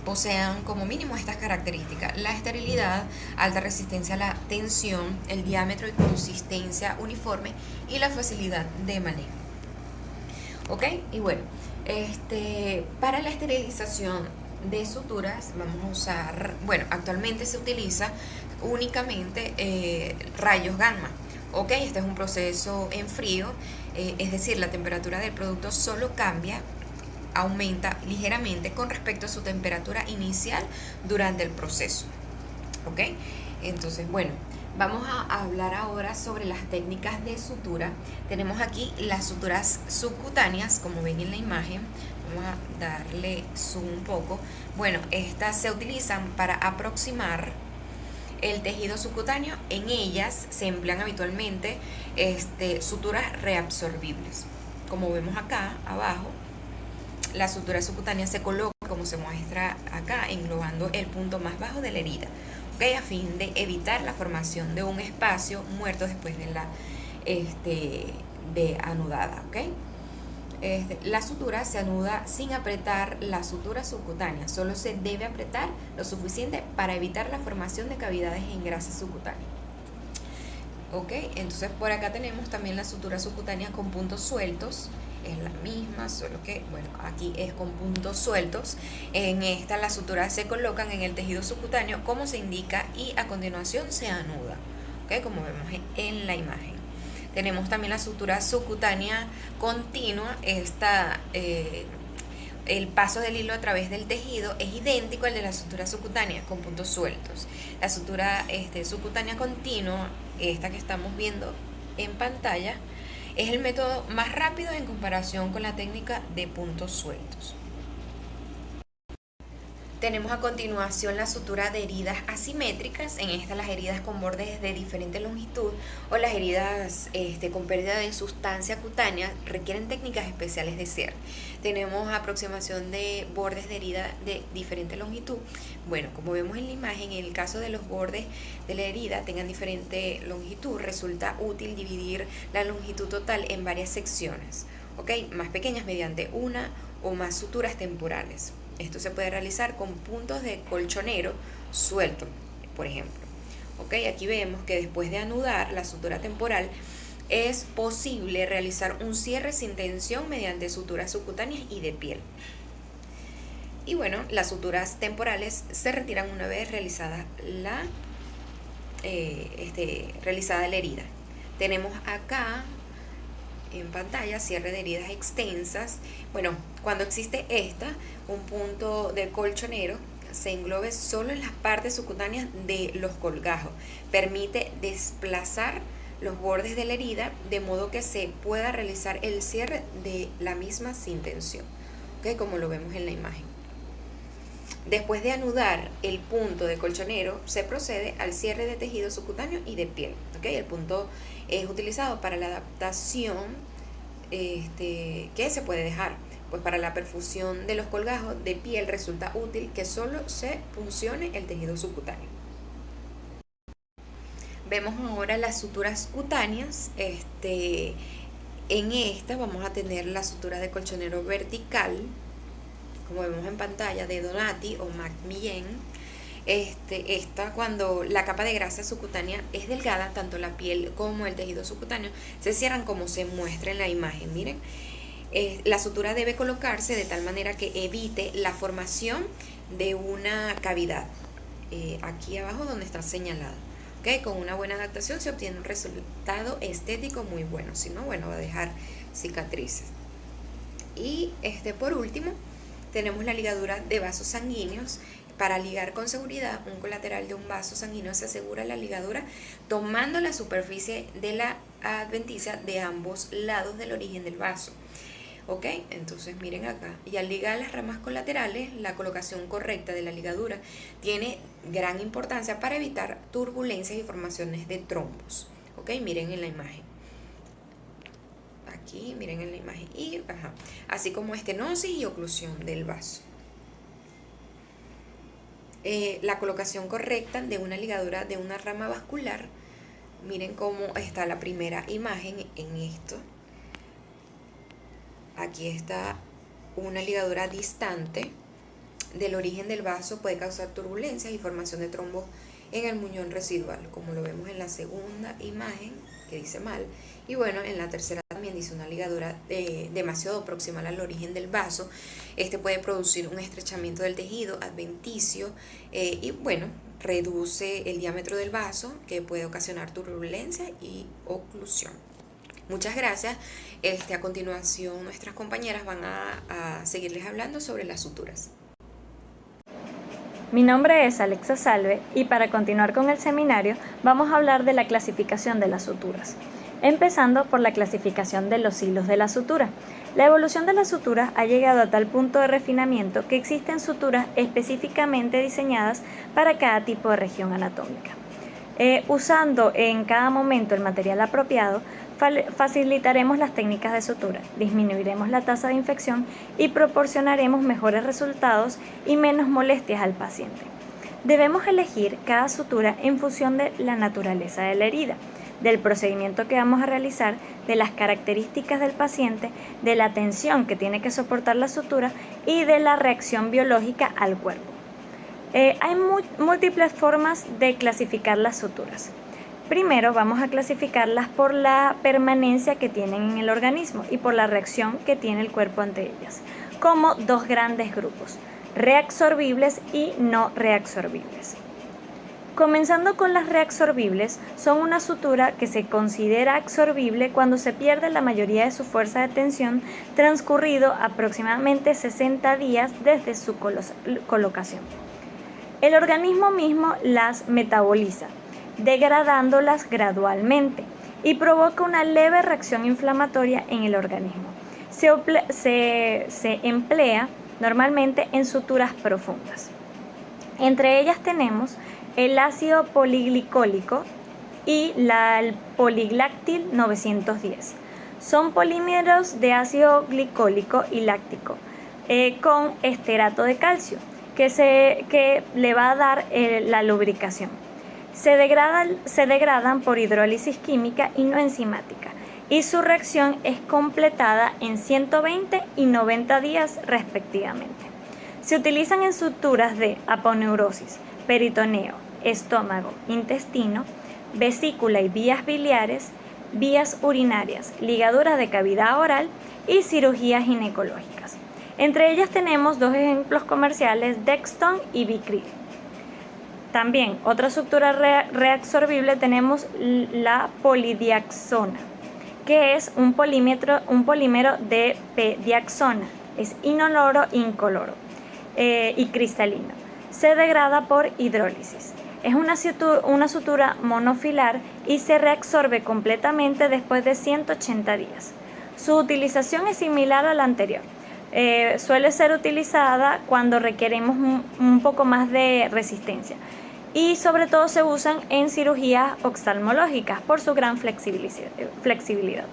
posean como mínimo estas características: la esterilidad, alta resistencia a la tensión, el diámetro y consistencia uniforme y la facilidad de manejo. ¿Ok? Y bueno, para la esterilización de suturas vamos a usar, bueno, actualmente se utiliza únicamente rayos gamma. ¿Ok? Este es un proceso en frío, es decir, la temperatura del producto solo aumenta ligeramente con respecto a su temperatura inicial durante el proceso. ¿Ok? Entonces, bueno, vamos a hablar ahora sobre las técnicas de sutura. Tenemos aquí las suturas subcutáneas, como ven en la imagen. Vamos a darle zoom un poco. Bueno, estas se utilizan para aproximar el tejido subcutáneo. En ellas se emplean habitualmente suturas reabsorbibles. Como vemos acá abajo, la sutura subcutánea se coloca como se muestra acá, englobando el punto más bajo de la herida, ¿okay? A fin de evitar la formación de un espacio muerto después de la anudada, ¿okay? La sutura se anuda sin apretar la sutura subcutánea, solo se debe apretar lo suficiente para evitar la formación de cavidades en grasa subcutánea. ¿Ok? Entonces por acá tenemos también la sutura subcutánea con puntos sueltos. Es la misma, solo que, bueno, aquí es con puntos sueltos. En esta las suturas se colocan en el tejido subcutáneo como se indica y a continuación se anuda, ¿ok? Como vemos en la imagen. Tenemos también la sutura subcutánea continua. El paso del hilo a través del tejido es idéntico al de la sutura subcutánea con puntos sueltos. La sutura subcutánea continua, esta que estamos viendo en pantalla, es el método más rápido en comparación con la técnica de puntos sueltos. Tenemos a continuación la sutura de heridas asimétricas. En esta las heridas con bordes de diferente longitud o las heridas con pérdida de sustancia cutánea requieren técnicas especiales de cierre. Tenemos aproximación de bordes de herida de diferente longitud. Bueno, como vemos en la imagen, en el caso de los bordes de la herida tengan diferente longitud, resulta útil dividir la longitud total en varias secciones, ¿ok? Más pequeñas mediante una o más suturas temporales. Esto se puede realizar con puntos de colchonero suelto, por ejemplo. ¿Ok? Aquí vemos que después de anudar la sutura temporal, es posible realizar un cierre sin tensión mediante suturas subcutáneas y de piel. Y bueno, las suturas temporales se retiran una vez realizada la herida. Tenemos acá en pantalla, cierre de heridas extensas. Bueno, cuando existe un punto del colchonero se englobe solo en las partes subcutáneas de los colgajos. Permite desplazar los bordes de la herida de modo que se pueda realizar el cierre de la misma sin tensión, ¿okay? Como lo vemos en la imagen. Después de anudar el punto de colchonero, se procede al cierre de tejido subcutáneo y de piel, ¿okay? El punto es utilizado para la adaptación que se puede dejar. Pues para la perfusión de los colgajos de piel resulta útil que solo se funcione el tejido subcutáneo. Vemos ahora las suturas cutáneas. En esta vamos a tener la sutura de colchonero vertical, como vemos en pantalla, de Donati o Macmillan. Esta, cuando la capa de grasa subcutánea es delgada, tanto la piel como el tejido subcutáneo se cierran como se muestra en la imagen. Miren, la sutura debe colocarse de tal manera que evite la formación de una cavidad, aquí abajo donde está señalado. ¿Okay? Con una buena adaptación se obtiene un resultado estético muy bueno, si no, bueno, va a dejar cicatrices. Y por último, tenemos la ligadura de vasos sanguíneos. Para ligar con seguridad un colateral de un vaso sanguíneo se asegura la ligadura tomando la superficie de la adventicia de ambos lados del origen del vaso. ¿Ok? Entonces miren acá. Y al ligar las ramas colaterales, la colocación correcta de la ligadura tiene gran importancia para evitar turbulencias y formaciones de trombos. ¿Ok? Miren en la imagen. Aquí, miren en la imagen. Y, así como estenosis y oclusión del vaso. La colocación correcta de una ligadura de una rama vascular. Miren cómo está la primera imagen en esto. Aquí está una ligadura distante del origen del vaso, puede causar turbulencias y formación de trombos en el muñón residual, como lo vemos en la segunda imagen, que dice mal. Y bueno, en la tercera también dice una ligadura demasiado proximal al origen del vaso. Puede producir un estrechamiento del tejido adventicio y bueno, reduce el diámetro del vaso, que puede ocasionar turbulencia y oclusión. Muchas gracias. A continuación nuestras compañeras van a seguirles hablando sobre las suturas. Mi nombre es Alexa Salve y para continuar con el seminario vamos a hablar de la clasificación de las suturas. Empezando por la clasificación de los hilos de la sutura. La evolución de las suturas ha llegado a tal punto de refinamiento que existen suturas específicamente diseñadas para cada tipo de región anatómica. Usando en cada momento el material apropiado, facilitaremos las técnicas de sutura, disminuiremos la tasa de infección y proporcionaremos mejores resultados y menos molestias al paciente. Debemos elegir cada sutura en función de la naturaleza de la herida, del procedimiento que vamos a realizar, de las características del paciente, de la tensión que tiene que soportar la sutura y de la reacción biológica al cuerpo. Hay múltiples formas de clasificar las suturas. Primero vamos a clasificarlas por la permanencia que tienen en el organismo y por la reacción que tiene el cuerpo ante ellas, como dos grandes grupos, reabsorbibles y no reabsorbibles. Comenzando con las reabsorbibles, son una sutura que se considera absorbible cuando se pierde la mayoría de su fuerza de tensión transcurrido aproximadamente 60 días desde su colocación. El organismo mismo las metaboliza, degradándolas gradualmente y provoca una leve reacción inflamatoria en el organismo. Se emplea normalmente en suturas profundas. Entre ellas tenemos el ácido poliglicólico y el poligláctil 910. Son polímeros de ácido glicólico y láctico con esterato de calcio que le va a dar la lubricación. Se degradan por hidrólisis química y no enzimática, y su reacción es completada en 120 y 90 días respectivamente. Se utilizan en suturas de aponeurosis, peritoneo, estómago, intestino, vesícula y vías biliares, vías urinarias, ligaduras de cavidad oral y cirugías ginecológicas. Entre ellas tenemos dos ejemplos comerciales, Dexton y Vicryl. También, otra sutura reabsorbible tenemos la polidiaxona, que es un polímero de p-diaxona. Es inoloro, incoloro y cristalino. Se degrada por hidrólisis. Es una sutura monofilar y se reabsorbe completamente después de 180 días. Su utilización es similar a la anterior. Suele ser utilizada cuando requerimos un poco más de resistencia y sobre todo se usan en cirugías oftalmológicas por su gran flexibilidad.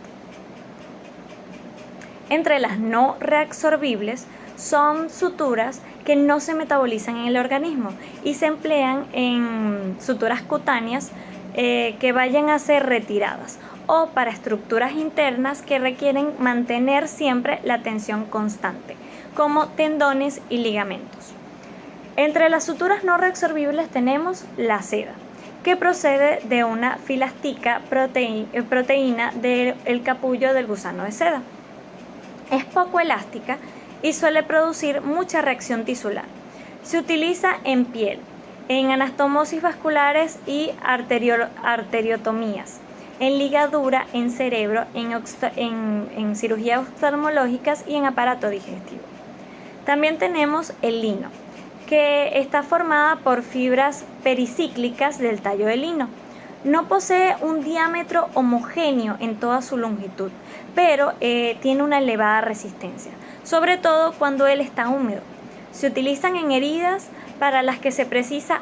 Entre las no reabsorbibles son suturas que no se metabolizan en el organismo y se emplean en suturas cutáneas que vayan a ser retiradas o para estructuras internas que requieren mantener siempre la tensión constante, como tendones y ligamentos. Entre las suturas no reabsorbibles tenemos la seda, que procede de una filástica proteína del capullo del gusano de seda. Es poco elástica y suele producir mucha reacción tisular. Se utiliza en piel, en anastomosis vasculares y arteriotomías, en ligadura, en cerebro, en cirugías oftalmológicas y en aparato digestivo. También tenemos el lino, que está formada por fibras pericíclicas del tallo del lino. No posee un diámetro homogéneo en toda su longitud, pero tiene una elevada resistencia, sobre todo cuando él está húmedo. Se utilizan en heridas para las que se precisa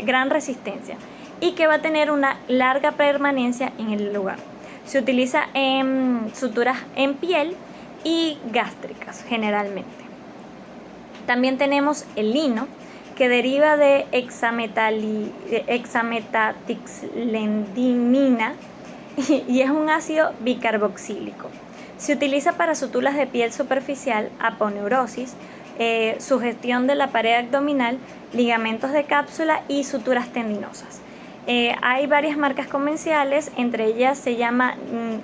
gran resistencia y que va a tener una larga permanencia en el lugar. Se utiliza en suturas en piel y gástricas generalmente. También tenemos el lino, que deriva de hexametatixlendinina y es un ácido bicarboxílico. Se utiliza para suturas de piel superficial, aponeurosis, sugestión de la pared abdominal, ligamentos de cápsula y suturas tendinosas. Hay varias marcas comerciales, entre ellas se llama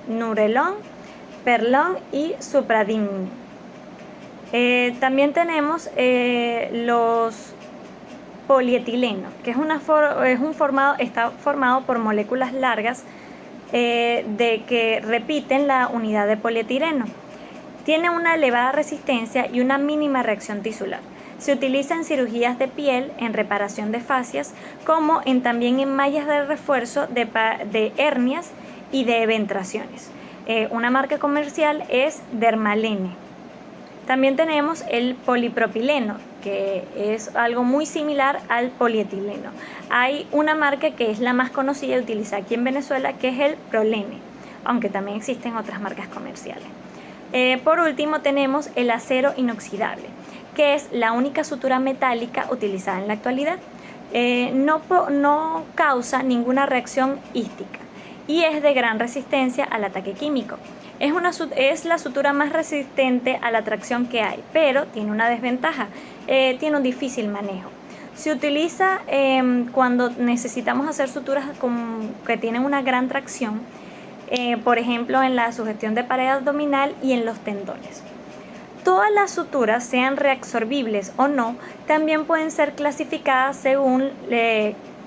Nurelon, Perlon y Supradim. También tenemos los polietilenos, que está formado por moléculas largas que repiten la unidad de polietileno. Tiene una elevada resistencia y una mínima reacción tisular. Se utiliza en cirugías de piel, en reparación de fascias, como también en mallas de refuerzo de hernias y de eventraciones. Una marca comercial es Dermalene. También tenemos el polipropileno, que es algo muy similar al polietileno. Hay una marca que es la más conocida y utilizada aquí en Venezuela, que es el Prolene, aunque también existen otras marcas comerciales. Por último tenemos el acero inoxidable, que es la única sutura metálica utilizada en la actualidad. No causa ninguna reacción ística y es de gran resistencia al ataque químico. Es la sutura más resistente a la tracción que hay, pero tiene una desventaja, tiene un difícil manejo. Se utiliza cuando necesitamos hacer suturas que tienen una gran tracción, por ejemplo en la sugestión de pared abdominal y en los tendones. Todas las suturas, sean reabsorbibles o no, también pueden ser clasificadas según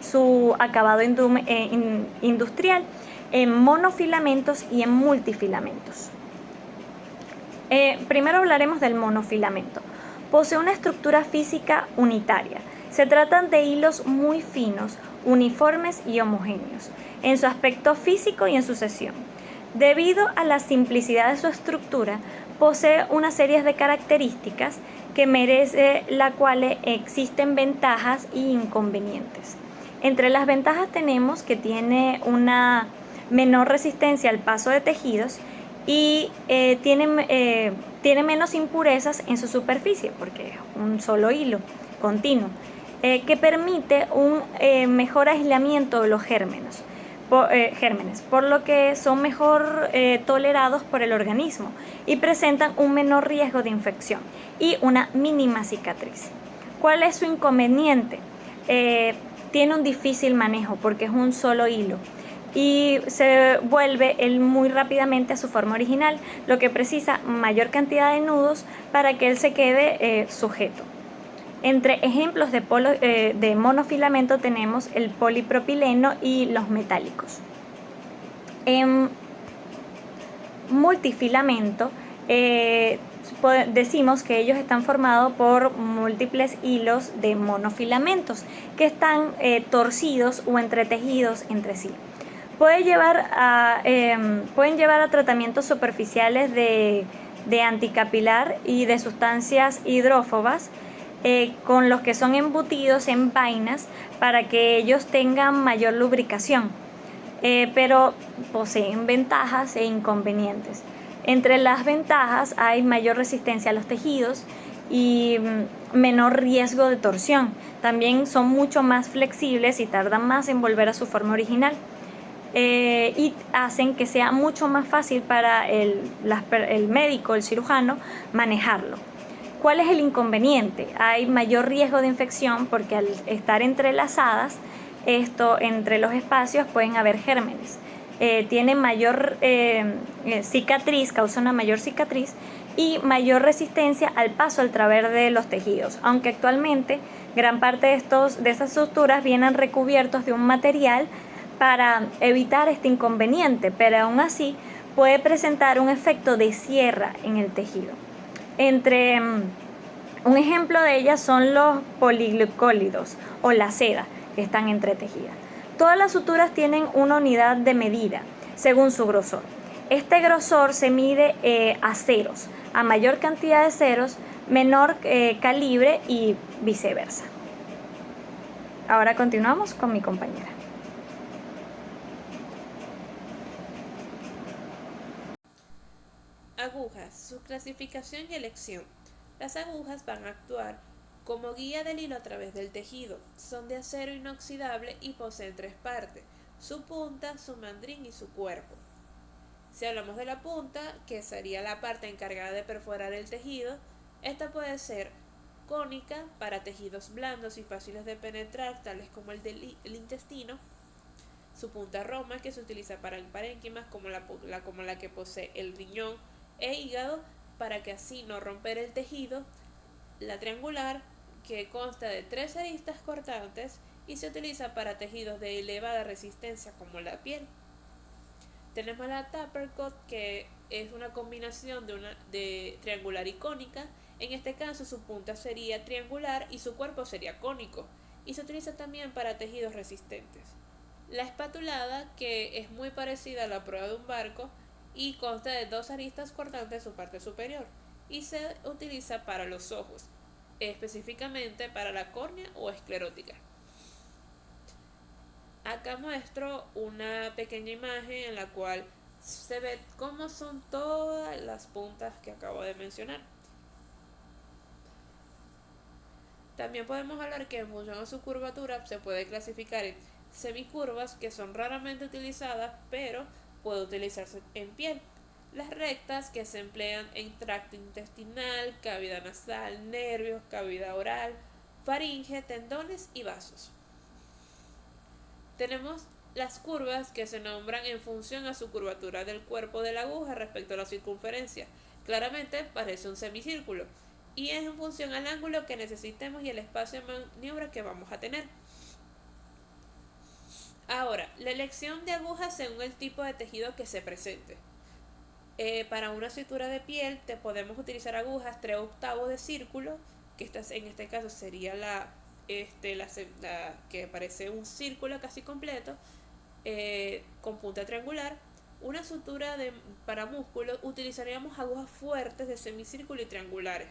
su acabado industrial, en monofilamentos y en multifilamentos. Primero hablaremos del monofilamento. Posee una estructura física unitaria. Se tratan de hilos muy finos, uniformes y homogéneos, en su aspecto físico y en su sección. Debido a la simplicidad de su estructura, posee una serie de características que merece la cual existen ventajas e inconvenientes. Entre las ventajas tenemos que tiene una menor resistencia al paso de tejidos y tiene menos impurezas en su superficie porque es un solo hilo continuo que permite un mejor aislamiento de los gérmenes, por lo que son mejor tolerados por el organismo y presentan un menor riesgo de infección y una mínima cicatriz. ¿Cuál es su inconveniente? Tiene un difícil manejo porque es un solo hilo y se vuelve muy rápidamente a su forma original, lo que precisa mayor cantidad de nudos para que él se quede sujeto. Entre ejemplos de monofilamento tenemos el polipropileno y los metálicos. multifilamento, decimos que ellos están formados por múltiples hilos de monofilamentos que están torcidos o entretejidos entre sí. Pueden llevar a tratamientos superficiales de anticapilar y de sustancias hidrófobas con los que son embutidos en vainas para que ellos tengan mayor lubricación, pero poseen ventajas e inconvenientes. Entre las ventajas hay mayor resistencia a los tejidos y menor riesgo de torsión. También son mucho más flexibles y tardan más en volver a su forma original. Y hacen que sea mucho más fácil para el médico, el cirujano, manejarlo. ¿Cuál es el inconveniente? Hay mayor riesgo de infección porque al estar entrelazadas, entre los espacios pueden haber gérmenes. Tiene mayor cicatriz, causa una mayor cicatriz y mayor resistencia al paso al través de los tejidos, aunque actualmente gran parte de estas suturas vienen recubiertos de un material para evitar este inconveniente, pero aún así puede presentar un efecto de sierra en el tejido. Un ejemplo de ellas son los poliglucólidos o la seda que están entretejidas. Todas las suturas tienen una unidad de medida según su grosor. Este grosor se mide a ceros. A mayor cantidad de ceros, menor calibre y viceversa. Ahora continuamos con mi compañera. Agujas, su clasificación y elección. Las agujas van a actuar como guía del hilo a través del tejido. Son de acero inoxidable y poseen 3 partes: su punta, su mandrín y su cuerpo. Si hablamos de la punta, que sería la parte encargada de perforar el tejido, esta puede ser cónica para tejidos blandos y fáciles de penetrar, tales como el intestino. Su punta roma, que se utiliza para parénquimas como la que posee el riñón e hígado, para que así no romper el tejido. La triangular, que consta de 3 aristas cortantes y se utiliza para tejidos de elevada resistencia como la piel. Tenemos la tapercut, que es una combinación de triangular y cónica. En este caso su punta sería triangular y su cuerpo sería cónico, y se utiliza también para tejidos resistentes. La espatulada, que es muy parecida a la prueba de un barco y consta de 2 aristas cortantes en su parte superior, y se utiliza para los ojos, específicamente para la córnea o esclerótica. Acá muestro una pequeña imagen en la cual se ve cómo son todas las puntas que acabo de mencionar. También podemos hablar que en función a su curvatura se puede clasificar en semicurvas, que son raramente utilizadas pero puede utilizarse en piel; las rectas, que se emplean en tracto intestinal, cavidad nasal, nervios, cavidad oral, faringe, tendones y vasos. Tenemos las curvas, que se nombran en función a su curvatura del cuerpo de la aguja respecto a la circunferencia. Claramente parece un semicírculo y es en función al ángulo que necesitemos y el espacio de maniobra que vamos a tener. Ahora, la elección de agujas según el tipo de tejido que se presente. Para una sutura de piel podemos utilizar agujas 3/8 de círculo, que en este caso sería la que parece un círculo casi completo, con punta triangular. Una sutura para músculos utilizaríamos agujas fuertes de semicírculo y triangulares.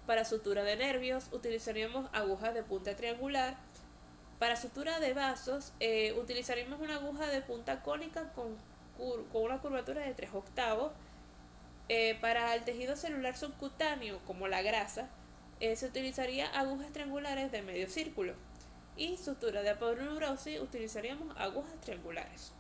Para sutura de nervios utilizaríamos agujas de punta triangular. Para sutura de vasos utilizaríamos una aguja de punta cónica con una curvatura de 3/8. Para el tejido celular subcutáneo, como la grasa, se utilizaría agujas triangulares de medio círculo. Y sutura de aponeurosis utilizaríamos agujas triangulares.